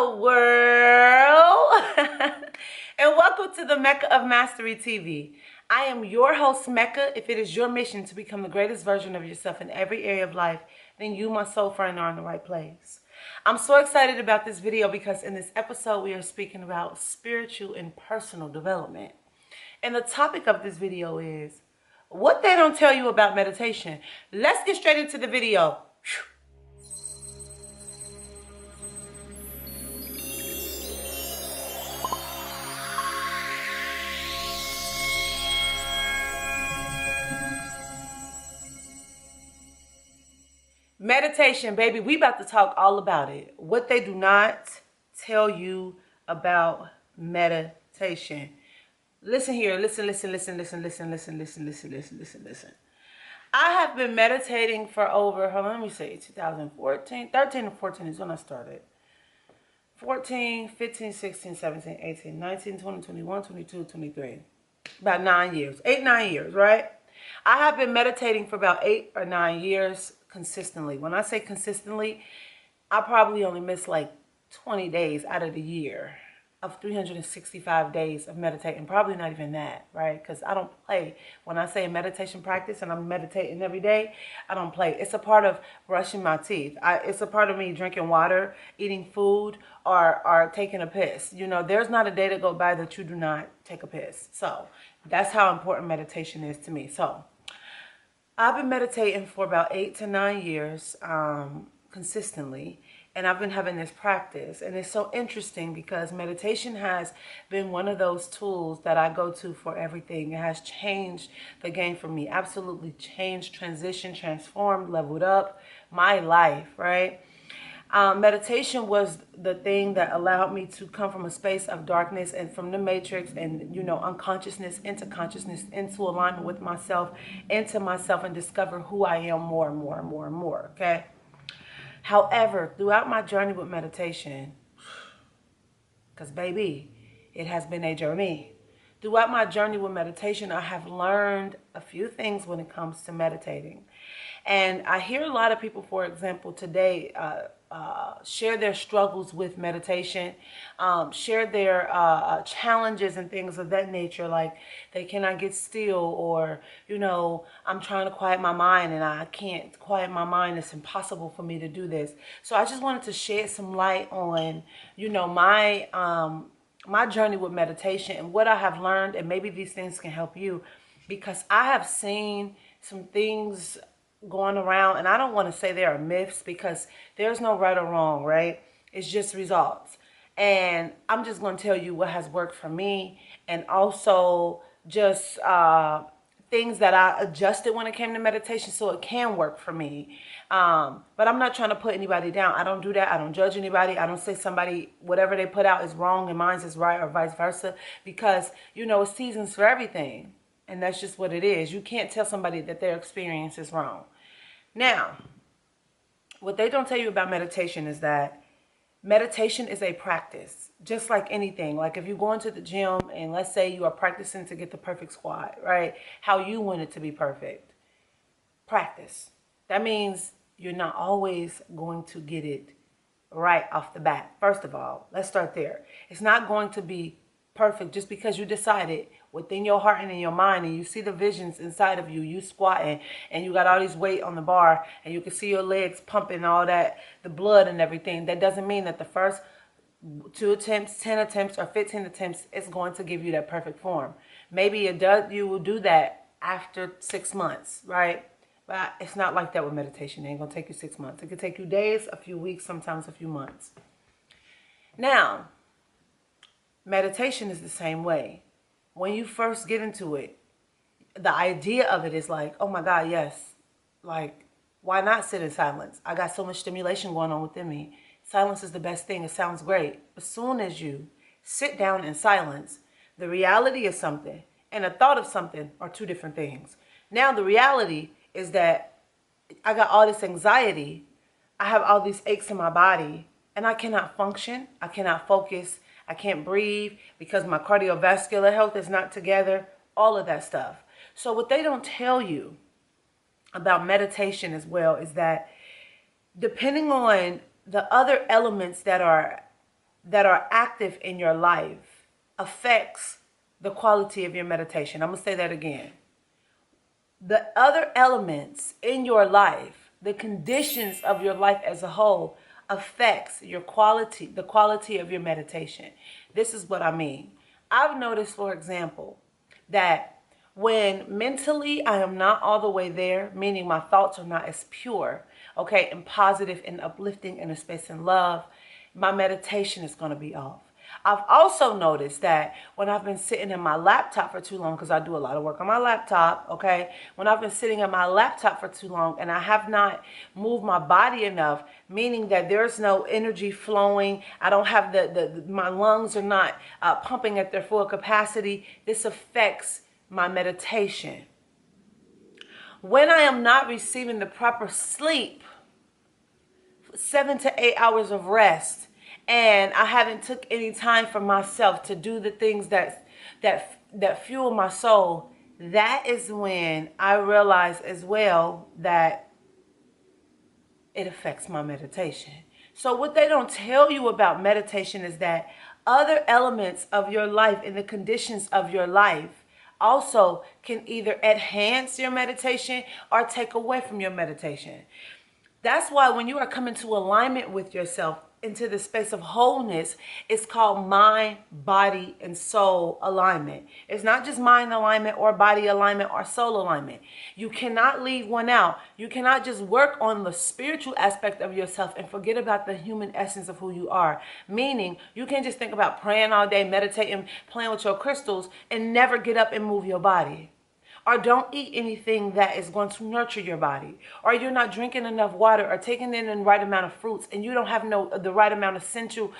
Hello, world, and welcome to the Mecca of Mastery TV. I am your host, Mecca. If it is your mission to become the greatest version of yourself in every area of life, then you, my soul friend, are in the right place. I'm so excited about this video because in this episode, we are speaking about spiritual and personal development. And the topic of this video is what they don't tell you about meditation. Let's get straight into the video. Meditation, baby, we about to talk all about it. What they do not tell you about meditation. Listen here, listen. I have been meditating for over, let me see, 2014, 13 or 14 is when I started. 14, 15, 16, 17, 18, 19, 20, 21, 22, 23. About 9 years, 8, 9 years, right? I have been meditating for about 8 or 9 years consistently. When I say consistently, I probably only miss like 20 days out of the year of 365 days of meditating. Probably not even that, right? Because I don't play. When I say meditation practice and I'm meditating every day, I don't play. It's a part of brushing my teeth. It's a part of me drinking water, eating food, or taking a piss. You know, there's not a day to go by that you do not take a piss. So that's how important meditation is to me. So I've been meditating for about 8 to 9 years consistently, and I've been having this practice. And it's so interesting because meditation has been one of those tools that I go to for everything. It has changed the game for me, absolutely changed, transitioned, transformed, leveled up my life, right? Meditation was the thing that allowed me to come from a space of darkness and from the matrix and, you know, unconsciousness into consciousness, into alignment with myself, into myself, and discover who I am more and more and more and more, okay? However, throughout my journey with meditation, because baby, it has been a journey. Throughout my journey with meditation, I have learned a few things when it comes to meditating. And I hear a lot of people, for example, today share their struggles with meditation, share their challenges and things of that nature, like they cannot get still, or, you know, I'm trying to quiet my mind and I can't quiet my mind. It's impossible for me to do this. So I just wanted to shed some light on, you know, my journey with meditation and what I have learned, and maybe these things can help you, because I have seen some things going around, and I don't want to say there are myths because there's no right or wrong, right? It's just results. And I'm just going to tell you what has worked for me, and also just things that I adjusted when it came to meditation so it can work for me. But I'm not trying to put anybody down. I don't do that. I don't judge anybody. I don't say somebody, whatever they put out is wrong and mine is right, or vice versa, because, you know, it's seasons for everything. And that's just what it is. You can't tell somebody that their experience is wrong. Now, what they don't tell you about meditation is that meditation is a practice, just like anything. Like if you go into the gym and let's say you are practicing to get the perfect squat, right? How you want it to be perfect. Practice. That means you're not always going to get it right off the bat. First of all, let's start there. It's not going to be perfect just because you decided within your heart and in your mind, and you see the visions inside of you, you squatting and you got all this weight on the bar and you can see your legs pumping all that, the blood and everything. That doesn't mean that the first 2 attempts, 10 attempts, or 15 attempts is going to give you that perfect form. Maybe you will do that after 6 months, right? But it's not like that with meditation. It ain't gonna take you 6 months. It could take you days, a few weeks, sometimes a few months. Now, meditation is the same way. When you first get into it, the idea of it is like, oh my God, yes. Like, why not sit in silence? I got so much stimulation going on within me. Silence is the best thing. It sounds great. As soon as you sit down in silence, the reality of something and the thought of something are two different things. Now, the reality is that I got all this anxiety. I have all these aches in my body, and I cannot function. I cannot focus. I can't breathe because my cardiovascular health is not together, all of that stuff. So what they don't tell you about meditation as well is that depending on the other elements that are that are active in your life affects the quality of your meditation. I'm going to say that again. The other elements in your life, the conditions of your life as a whole, affects your quality, the quality of your meditation. This is what I mean. I've noticed, for example, that when mentally I am not all the way there, meaning my thoughts are not as pure, okay, and positive and uplifting in a space in love, my meditation is going to be off. I've also noticed that when I've been sitting in my laptop for too long, because I do a lot of work on my laptop, okay? When I've been sitting in my laptop for too long and I have not moved my body enough, meaning that there's no energy flowing, I don't have my lungs are not pumping at their full capacity, this affects my meditation. When I am not receiving the proper sleep, 7 to 8 hours of rest, and I haven't took any time for myself to do the things that fuel my soul, that is when I realize as well that it affects my meditation. So what they don't tell you about meditation is that other elements of your life and the conditions of your life also can either enhance your meditation or take away from your meditation. That's why when you are coming to alignment with yourself, into the space of wholeness, it's called mind, body, and soul alignment. It's not just mind alignment or body alignment or soul alignment. You cannot leave one out. You cannot just work on the spiritual aspect of yourself and forget about the human essence of who you are. Meaning, you can't just think about praying all day, meditating, playing with your crystals, and never get up and move your body. Or don't eat anything that is going to nurture your body. Or you're not drinking enough water or taking in the right amount of fruits, and you don't have the right amount of essential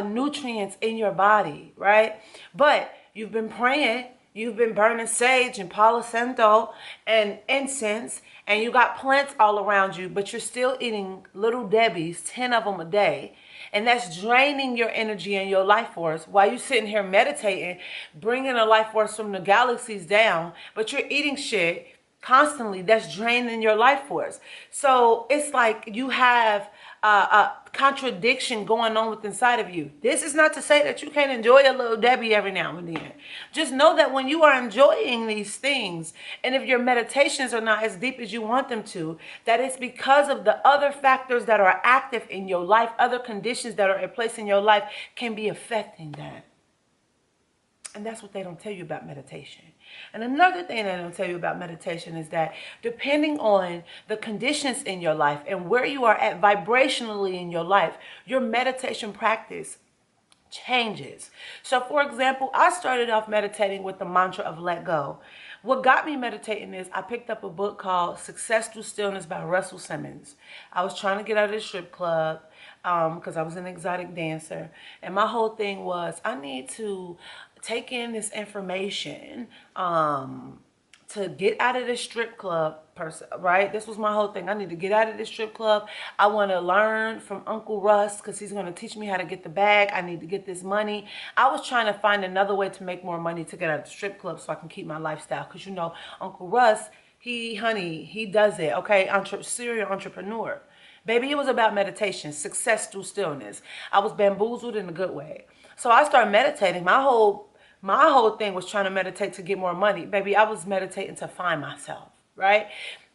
nutrients in your body, right? But you've been praying, you've been burning sage and Palo Santo and incense, and you got plants all around you, but you're still eating Little Debbie's, 10 of them a day. And that's draining your energy and your life force while you're sitting here meditating, bringing a life force from the galaxies down, but you're eating shit constantly that's draining your life force. So it's like you have a contradiction going on with inside of you. This is not to say that you can't enjoy a Little Debbie every now and then. Just know that when you are enjoying these things, and if your meditations are not as deep as you want them to, that it's because of the other factors that are active in your life, other conditions that are in place in your life can be affecting that. And that's what they don't tell you about meditation. And another thing they don't tell you about meditation is that depending on the conditions in your life and where you are at vibrationally in your life, your meditation practice changes. So for example, I started off meditating with the mantra of let go. What got me meditating is I picked up a book called Success Through Stillness by Russell Simmons. I was trying to get out of the strip club because I was an exotic dancer. And my whole thing was I need to take in this information to get out of this strip club person, right? This was my whole thing. I need to get out of this strip club. I want to learn from Uncle Russ because he's going to teach me how to get the bag. I need to get this money. I was trying to find another way to make more money to get out of the strip club so I can keep my lifestyle. Because, you know, Uncle Russ, he does it, okay? Serial entrepreneur. Baby, it was about meditation, success through stillness. I was bamboozled in a good way. So I started meditating. My whole thing was trying to meditate to get more money. Baby, I was meditating to find myself, right?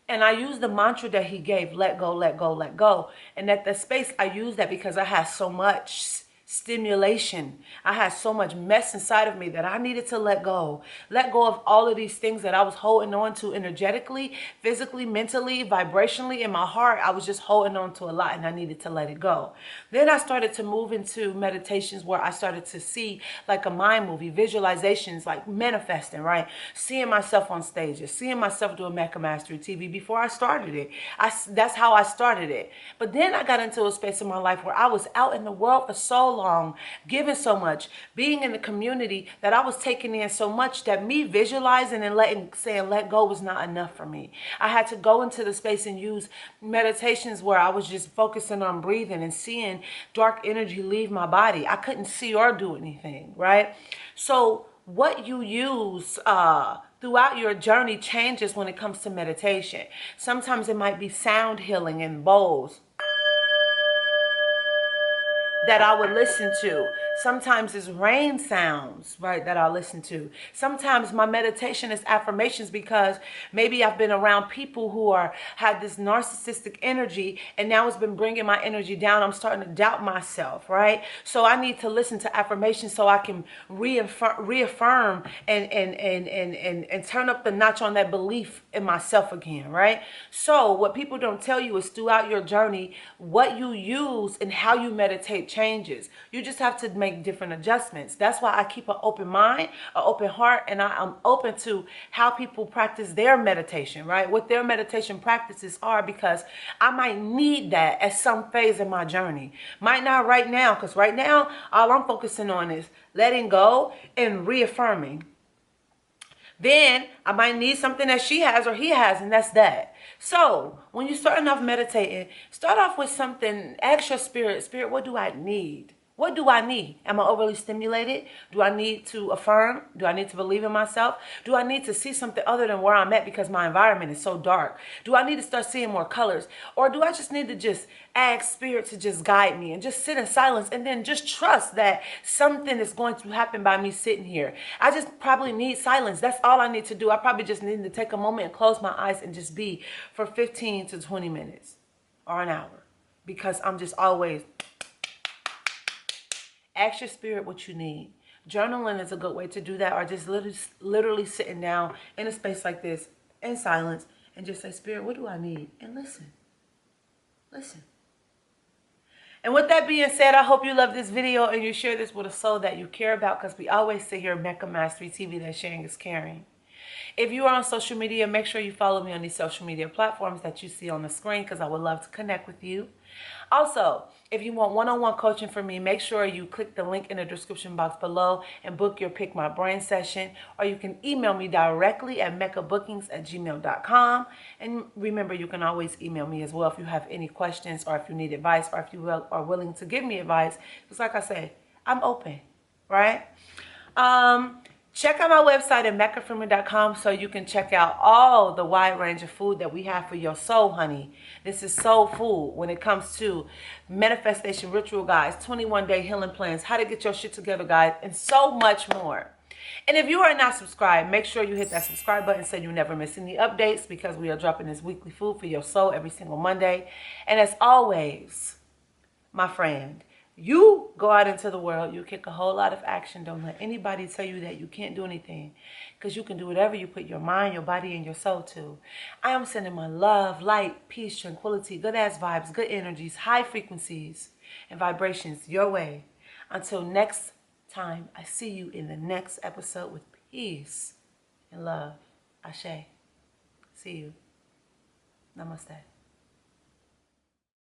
And I used the mantra that he gave, let go, let go, let go. And at the space, I used that because I had so much stimulation. I had so much mess inside of me that I needed to let go. Let go of all of these things that I was holding on to energetically, physically, mentally, vibrationally. In my heart, I was just holding on to a lot and I needed to let it go. Then I started to move into meditations where I started to see like a mind movie, visualizations, like manifesting, right? Seeing myself on stages, seeing myself doing Mecca Mastery TV before I started it. That's how I started it. But then I got into a space in my life where I was out in the world for so long, giving so much, being in the community, that I was taking in so much that me visualizing and saying let go was not enough for me. I had to go into the space and use meditations where I was just focusing on breathing and seeing dark energy leave my body. I couldn't see or do anything, right? So what you use throughout your journey changes when it comes to meditation. Sometimes it might be sound healing in bowls. that I would listen to. Sometimes it's rain sounds, right, that I listen to. Sometimes my meditation is affirmations because maybe I've been around people who had this narcissistic energy, and now it's been bringing my energy down. I'm starting to doubt myself, right? So I need to listen to affirmations so I can reaffirm and turn up the notch on that belief in myself again, right? So what people don't tell you is throughout your journey, what you use and how you meditate changes. You just have to make different adjustments. That's why I keep an open mind, an open heart, and I'm open to how people practice their meditation, right? What their meditation practices are, because I might need that at some phase in my journey. Might not right now, because right now, all I'm focusing on is letting go and reaffirming. Then I might need something that she has or he has, and that's that. So when you're starting off meditating, start off with something. Ask your spirit, what do I need? What do I need? Am I overly stimulated? Do I need to affirm? Do I need to believe in myself? Do I need to see something other than where I'm at because my environment is so dark? Do I need to start seeing more colors? Or do I just need to just ask spirit to just guide me and just sit in silence and then just trust that something is going to happen by me sitting here? I just probably need silence. That's all I need to do. I probably just need to take a moment and close my eyes and just be for 15 to 20 minutes or an hour, because I'm just always... Ask your spirit what you need. Journaling is a good way to do that, or just literally sitting down in a space like this in silence and just say, Spirit, what do I need? And listen. Listen. And with that being said, I hope you love this video and you share this with a soul that you care about, because we always say here, Mecca Mastery TV, that sharing is caring. If you are on social media, make sure you follow me on these social media platforms that you see on the screen, because I would love to connect with you. Also, if you want one-on-one coaching from me, make sure you click the link in the description box below and book your Pick My Brain session. Or you can email me directly at meccabookings@gmail.com. And remember, you can always email me as well if you have any questions, or if you need advice, or if you are willing to give me advice. Because like I said, I'm open, right? Check out my website at meccafreeman.com so you can check out all the wide range of food that we have for your soul, honey. This is soul food when it comes to manifestation ritual guides, 21-day healing plans, how to get your shit together guys, and so much more. And if you are not subscribed, make sure you hit that subscribe button so you never miss any updates, because we are dropping this weekly food for your soul every single Monday. And as always, my friend, you go out into the world, you kick a whole lot of action. Don't let anybody tell you that you can't do anything, because you can do whatever you put your mind, your body, and your soul to. I am sending my love, light, peace, tranquility, good ass vibes, good energies, high frequencies, and vibrations your way. Until next time, I see you in the next episode with peace and love. Ashe. See you. Namaste.